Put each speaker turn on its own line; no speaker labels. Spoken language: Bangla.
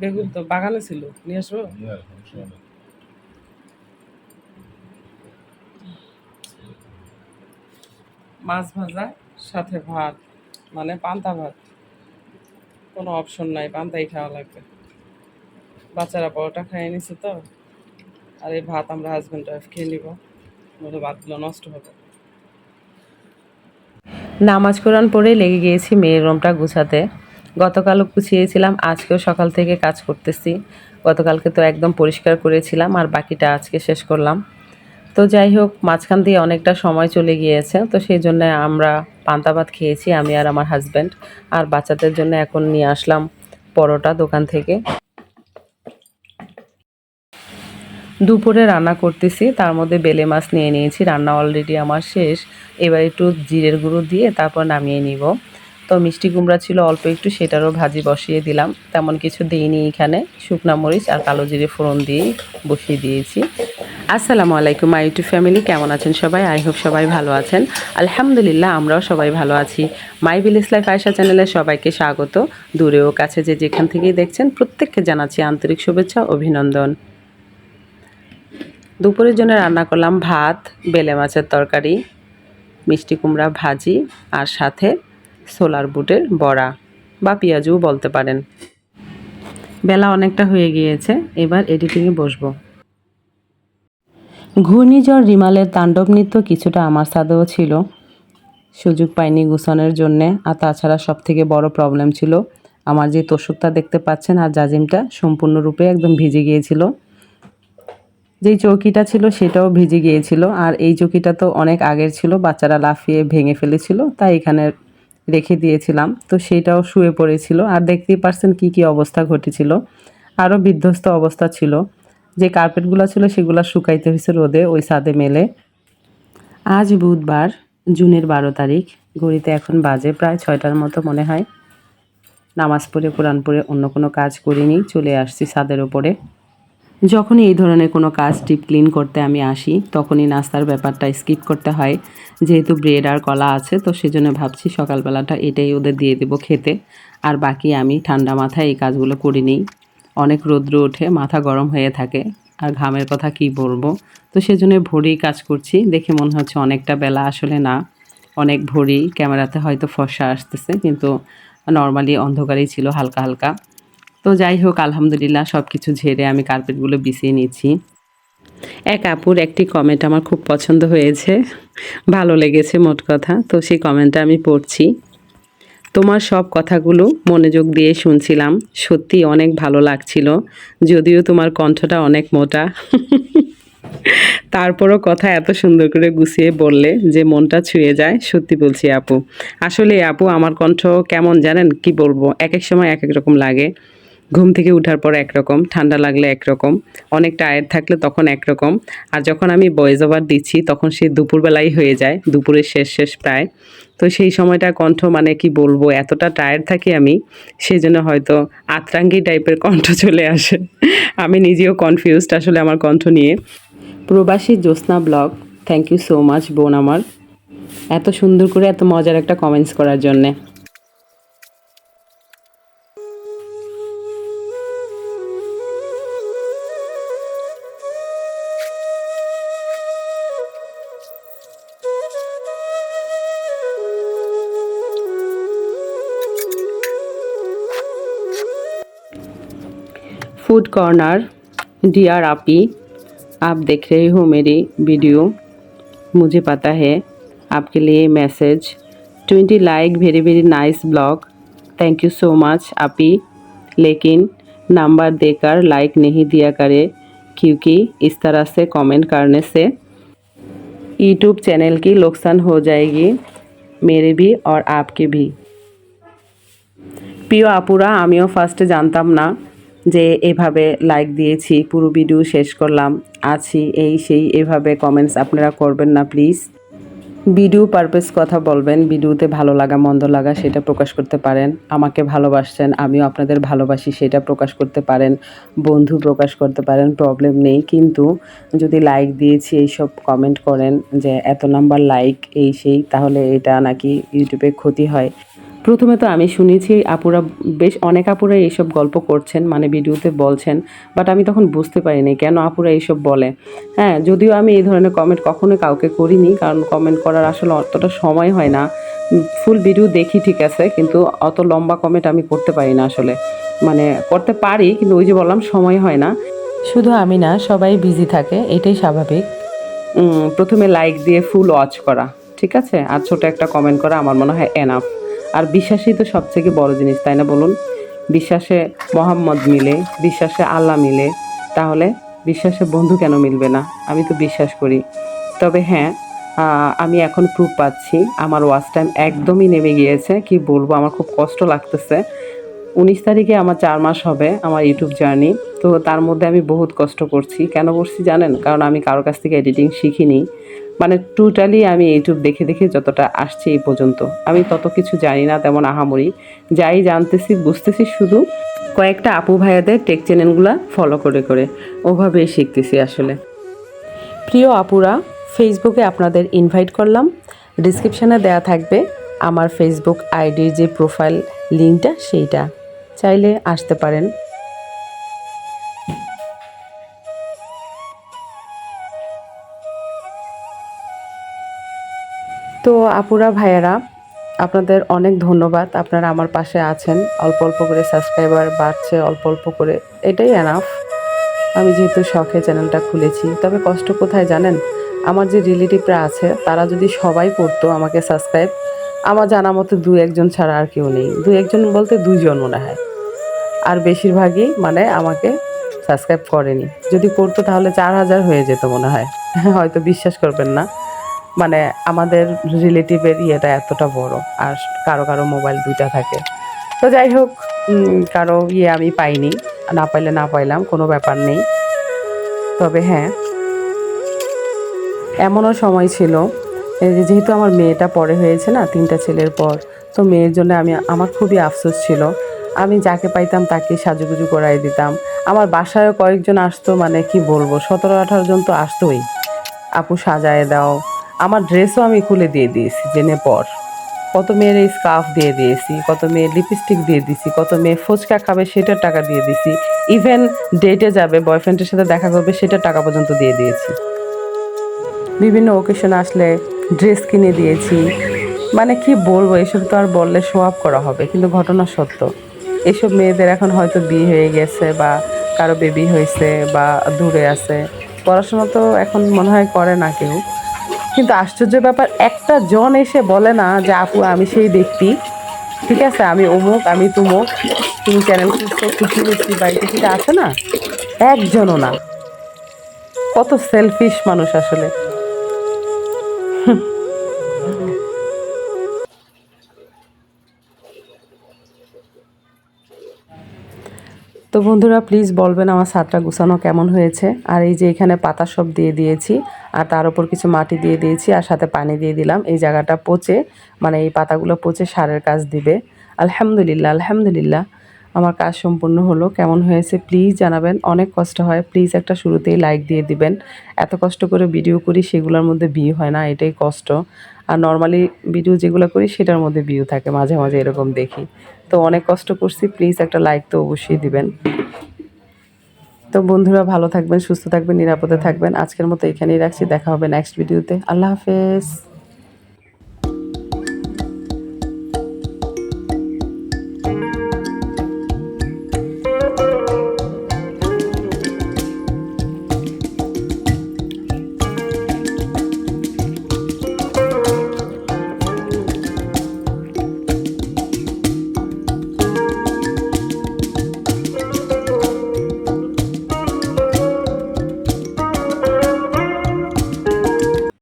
বেগুন তো বাগানে ছিল, নিয়ে আসবো। মাছ ভাজা সাথে ভাত, মানে পান্তা ভাত, কোনো অপশন নাই, পান্তাই খাওয়া লাগবে। বাচ্চারা পরোটা খাইয়ে নিছে তো, আর এই ভাত আমরা হাজব্যান্ড ওয়াইফ খেয়ে নিব, নইলে ভাতগুলো নষ্ট হবে।
নামাজ কোরআন পড়ে লেগে গিয়েছি মেয়ের রুমটা গুছাতে। গতকালও গুছিয়েছিলাম, আজকেও সকাল থেকে কাজ করতেছি। গতকালকে তো একদম পরিষ্কার করেছিলাম, আর বাকিটা আজকে শেষ করলাম। তো যাই হোক, মাঝখান দিয়ে অনেকটা সময় চলে গিয়েছে, তো সেই জন্য আমরা পান্তা ভাত খেয়েছি আমি আর আমার হাজব্যান্ড। আর বাচ্চাদের জন্য এখন নিয়ে আসলাম পরোটা দোকান থেকে। দুপুরে রান্না করতেছি, তার মধ্যে বেলে মাছ নিয়ে নিয়েছি, রান্না অলরেডি আমার শেষ। এবার একটু জিরের গুঁড়ো দিয়ে তারপর নামিয়ে নিব। তো মিষ্টি কুমড়া ছিল অল্প একটু, সেটারও ভাজি বসিয়ে দিলাম। তেমন কিছু দিইনি এখানে, শুকনা মরিচ আর কালো জিরে ফোড়ন দিয়ে বসিয়ে দিয়েছি। আসসালামু আলাইকুম মাই ইউটিউব ফ্যামিলি, কেমন আছেন সবাই? আই হোপ সবাই ভালো আছেন। আলহামদুলিল্লাহ, আমরাও সবাই ভালো আছি। মাই ভিলেজ লাইফ আয়েশা চ্যানেলে সবাইকে স্বাগত। দূরে ও কাছে যে যেখান থেকেই দেখছেন প্রত্যেককে জানাচ্ছি আন্তরিক শুভেচ্ছা, অভিনন্দন। দুপুরের জন্য রান্না করলাম ভাত, বেলে মাছের তরকারি, মিষ্টি কুমড়া ভাজি, আর সাথে ছোলার বুটের বড়া বা পেঁয়াজও বলতে পারেন। বেলা অনেকটা হয়ে গিয়েছে, এবার এডিটিংয়ে বসবো। ঘূর্ণিঝড় রিমালের তাণ্ডব নৃত্য কিছুটা আমার ছাদেও ছিল, সুযোগ পাইনি গুছানোর জন্যে। আর তাছাড়া সবথেকে বড় প্রবলেম ছিল আমার যে তোষকটা দেখতে পাচ্ছেন আর জাজিমটা সম্পূর্ণরূপে একদম ভিজে গিয়েছিল। যেই চৌকিটা ছিল সেটাও ভিজে গিয়েছিল, আর এই চৌকিটা তো অনেক আগের ছিল, বাচ্চারা লাফিয়ে ভেঙে ফেলেছিল, তাই এখানে রেখে দিয়েছিলাম। তো সেটাও শুয়ে পড়েছিল, আর দেখতেই পারছেন কি কি অবস্থা ঘটেছিল। আরও বিধ্বস্ত অবস্থা ছিল। যে কার্পেটগুলো ছিল সেগুলো শুকাইতে হয়েছে রোদে, ওই ছাদে মেলে। আজ বুধবার, জুনের 12 তারিখ। ঘড়িতে এখন বাজে প্রায় 6টার মতো মনে হয়। নামাজ পড়ে কোরআন পড়ে অন্য কোনো কাজ করিনি, চলে আসছি ছাদের ওপরে। যখনই এই ধরনের কোনো কাজ ডিপ ক্লিন করতে আমি আসি, তখনই নাস্তার ব্যাপারটা স্কিপ করতে হয়। যেহেতু ব্রেড আর কলা আছে, তো সেজন্য ভাবছি সকালবেলাটা এটাই ওদের দিয়ে দেবো খেতে। আর বাকি আমি ঠান্ডা মাথায় এই কাজগুলো করে নিই। অনেক রৌদ্র ওঠে, মাথা গরম হয়ে থাকে, আর ঘামের কথা কি বলবো। তো সেজন্য ভোরেই কাজ করছি। দেখে মনে হচ্ছে অনেকটা বেলা, আসলে না, অনেক ভোরেই। ক্যামেরাতে হয়তো ফর্সা আসতেছে, কিন্তু নর্মালি অন্ধকারই ছিল হালকা হালকা। তো যাই হোক, আলহামদুলিল্লাহ সব কিছু ঝেড়ে আমি কার্পেটগুলো বিছিয়ে নিচ্ছি। এক আপুর একটি কমেন্ট আমার খুব পছন্দ হয়েছে, ভালো লেগেছে মোট কথা। তো সেই কমেন্টটা আমি পড়ছি। তোমার সব কথাগুলো মনোযোগ দিয়ে শুনছিলাম, সত্যি অনেক ভালো লাগছিল, যদিও তোমার কণ্ঠটা অনেক মোটা। তারপরও কথা এত সুন্দর করে গুছিয়ে বললে যে মনটা ছুঁয়ে যায়। সত্যি বলছি আপু, আসলে আপু আমার কণ্ঠ কেমন জানেন, কি বলবো, এক এক সময় এক এক রকম লাগে। ঘুম থেকে উঠার পর একরকম, ঠান্ডা লাগলে একরকম, অনেক টায়ার্ড থাকলে তখন একরকম, আর যখন আমি ভয়েস ওভার দিচ্ছি তখন সে দুপুরবেলাই হয়ে যায়, দুপুরের শেষ শেষ প্রায়। তো সেই সময়টা কণ্ঠ মানে কি বলবো, এতটা টায়ার্ড থাকি আমি, সেই জন্য হয়তো আতরাঙ্গি টাইপের কণ্ঠ চলে আসে। আমি নিজেও কনফিউজড আসলে আমার কণ্ঠ নিয়ে। প্রবাসী Jyotsna blog, thank you so much বোন আমার, এত সুন্দর করে এত মজার একটা কমেন্টস করার জন্যে। Food corner. डियर आपी, आप देख रहे हो मेरी वीडियो, मुझे पता है आपके लिए message 20 like, very very nice blog, thank you so much आपी। लेकिन नंबर देकर लाइक नहीं दिया करे, क्योंकि इस तरह से कमेंट करने से यूट्यूब चैनल की नुकसान हो जाएगी, मेरे भी और आपके भी। প্রিয় আপুরা, আমিও ফার্স্টে জানতাম না যে এভাবে লাইক দিয়েছি, পুরো ভিডিও শেষ করলাম, আছি এই সেই, এভাবে কমেন্টস আপনারা করবেন না প্লিজ। ভিডিও পারপাস কথা বলবেন, ভিডিওতে ভালো লাগা মন্দ লাগা সেটা প্রকাশ করতে পারেন। আমাকে ভালোবাসছেন, আমিও আপনাদের ভালোবাসি সেটা প্রকাশ করতে পারেন, বন্ধু প্রকাশ করতে পারেন, প্রবলেম নেই। কিন্তু যদি লাইক দিয়েছি এইসব কমেন্ট করেন যে এত নাম্বার লাইক এই সেই, তাহলে এটা নাকি ইউটিউবে ক্ষতি হয়। প্রথমে তো আমি শুনেছি আপুরা বেশ অনেক আপুরা এইসব গল্প করছেন, মানে ভিডিওতে বলছেন, বাট আমি তখন বুঝতে পারিনি কেন আপুরা এইসব বলে। হ্যাঁ, যদিও আমি এই ধরনের কমেন্ট কখনোই কাউকে করিনি, কারণ কমেন্ট করার আসলে অতটা সময় হয় না। ফুল ভিডিও দেখি ঠিক আছে, কিন্তু অত লম্বা কমেন্ট আমি করতে পারি না আসলে। মানে করতে পারি, কিন্তু ওই যে বললাম সময় হয় না। শুধু আমি না, সবাই বিজি থাকে, এটাই স্বাভাবিক। প্রথমে লাইক দিয়ে ফুল ওয়াচ করা, ঠিক আছে, আর ছোট একটা কমেন্ট করা আমার মনে হয় এনাফ। আর বিশ্বাসই তো সবথেকে বড় জিনিস, তাই না বলুন? বিশ্বাসে মোহাম্মদ মিলে, বিশ্বাসে আল্লাহ মিলে, তাহলে বিশ্বাসে বন্ধু কেন মিলবে না? আমি তো বিশ্বাস করি। তবে হ্যাঁ, আমি এখন প্রুফ পাচ্ছি আমার ওয়াচ টাইম একদমই নেমে গিয়েছে। কি বলবো, আমার খুব কষ্ট লাগতেছে। 19 তারিখে আমার 4 মাস হবে আমার ইউটিউব জার্নি। তো তার মধ্যে আমি বহুত কষ্ট করছি। কেন করছি জানেন? কারণ আমি কারো কাছ থেকে এডিটিং শিখিনি। মানে টোটালি আমি ইউটিউব দেখে দেখে যতটা আসছি এই পর্যন্ত। আমি তত কিছু জানি না তেমন আহামরি। যাই জানতেছি বুঝতেছি শুধু কয়েকটা আপু ভাইয়াদের টেক চ্যানেলগুলা ফলো করে করে। ওভাবেই শিখতেছি আসলে। প্রিয় আপুরা, ফেসবুকে আপনাদের ইনভাইট করলাম। ডিসক্রিপশানে দেয়া থাকবে আমার ফেসবুক আইডির যে প্রোফাইল লিঙ্কটা, সেইটা চাইলে আসতে পারেন। তো আপুরা ভাইয়ারা, আপনাদের অনেক ধন্যবাদ, আপনারা আমার পাশে আছেন। অল্প অল্প করে সাবস্ক্রাইবার বাড়ছে, অল্প অল্প করে, এটাই এনাফ। আমি যেহেতু শখে চ্যানেলটা খুলেছি, তবে কষ্ট কোথায় জানেন? আমার যে রিলেটিভরা আছে তারা যদি সবাই করতো আমাকে সাবস্ক্রাইব, আমার জানা মতো 2-1 জন ছাড়া আর কেউ নেই। 2-1 জন বলতে 2 জন মনে হয়। আর বেশিরভাগই মানে আমাকে সাবস্ক্রাইব করেনি। যদি করতো তাহলে 4000 হয়ে যেত মনে হয়। হয়তো বিশ্বাস করবেন না, মানে আমাদের রিলেটিভের ইয়েটা এতটা বড়। আর কারো কারো মোবাইল 2টা থাকে। তো যাই হোক, কারো ইয়ে আমি পাইনি। না পাইলে না পাইলাম, কোনো ব্যাপার নেই। তবে হ্যাঁ, এমনও সময় ছিল, এই যে যেহেতু আমার মেয়েটা পরে হয়েছে না 3টা ছেলের পর, তো মেয়ের জন্য আমার খুবই আফসোস ছিল। আমি যাকে পাইতাম তাকে সাজুগুজু করাই দিতাম। আমার বাসায়ও কয়েকজন আসতো, মানে কি বলবো, 17-18 জন তো আসতোই। আপু সাজায় দাও, আমার ড্রেসও আমি খুলে দিয়ে দিয়েছি জেনে পর। কত মেয়ের এই স্কার্ফ দিয়ে দিয়েছি, কত মেয়ের লিপস্টিক দিয়ে দিছি, কত মেয়ে ফুচকা খাবে সেটার টাকা দিয়ে দিছি, ইভেন ডেটে যাবে বয়ফ্রেন্ডের সাথে দেখা করবে সেটার টাকা পর্যন্ত দিয়ে দিয়েছি। বিভিন্ন ওকেশন আসলে ড্রেস কিনে দিয়েছি। মানে কি বলবো, এসব তো আর বললে শো আপ করা হবে, কিন্তু ঘটনা সত্য। এসব মেয়েদের এখন হয়তো বিয়ে হয়ে গেছে, বা কারো বেবি হয়েছে, বা দূরে আছে, পড়াশোনা তো এখন মনে হয় করে না কেউ। কিন্তু আশ্চর্য ব্যাপার, একটা জন এসে বলে না যে আপু আমি সেই ব্যক্তি, ঠিক আছে, আমি অমুক, আমি তুমুক, তুমি চ্যানেল খুঁজছো, খুশি হচ্ছি, বাড়িতে ফিরে আছে না, একজনও না। কত সেলফিশ মানুষ আসলে। তো বন্ধুরা, প্লিজ বলবেন আমার ছাদটা গুছানো কেমন হয়েছে। আর এই যে এখানে পাতা সব দিয়ে দিয়েছি, আর তার উপর কিছু মাটি দিয়ে দিয়েছি, আর সাথে পানি দিয়ে দিলাম। এই জায়গাটা পচে, মানে এই পাতাগুলো পচে সারের কাজ দিবে। আলহামদুলিল্লাহ, আলহামদুলিল্লাহ, আমার কাজ সম্পূর্ণ হলো। কেমন হয়েছে প্লিজ জানাবেন। অনেক কষ্ট হয়, প্লিজ একটা শুরুতেই লাইক দিয়ে দিবেন। এত কষ্ট করে ভিডিও করি, সেগুলোর মধ্যে ভিউ হয় না, এটাই কষ্ট। আর নর্মালি ভিডিও যেগুলো করি সেটার মধ্যে ভিউ থাকে, মাঝে মাঝে এরকম দেখি। তো অনেক কষ্ট করছি, প্লিজ একটা লাইক তো অবশ্যই দিবেন। তো বন্ধুরা, ভালো থাকবেন, সুস্থ থাকবেন, নিরাপদে থাকবেন। আজকের মতো এখানেই রাখছি, দেখা হবে নেক্সট ভিডিওতে। আল্লাহ হাফেজ।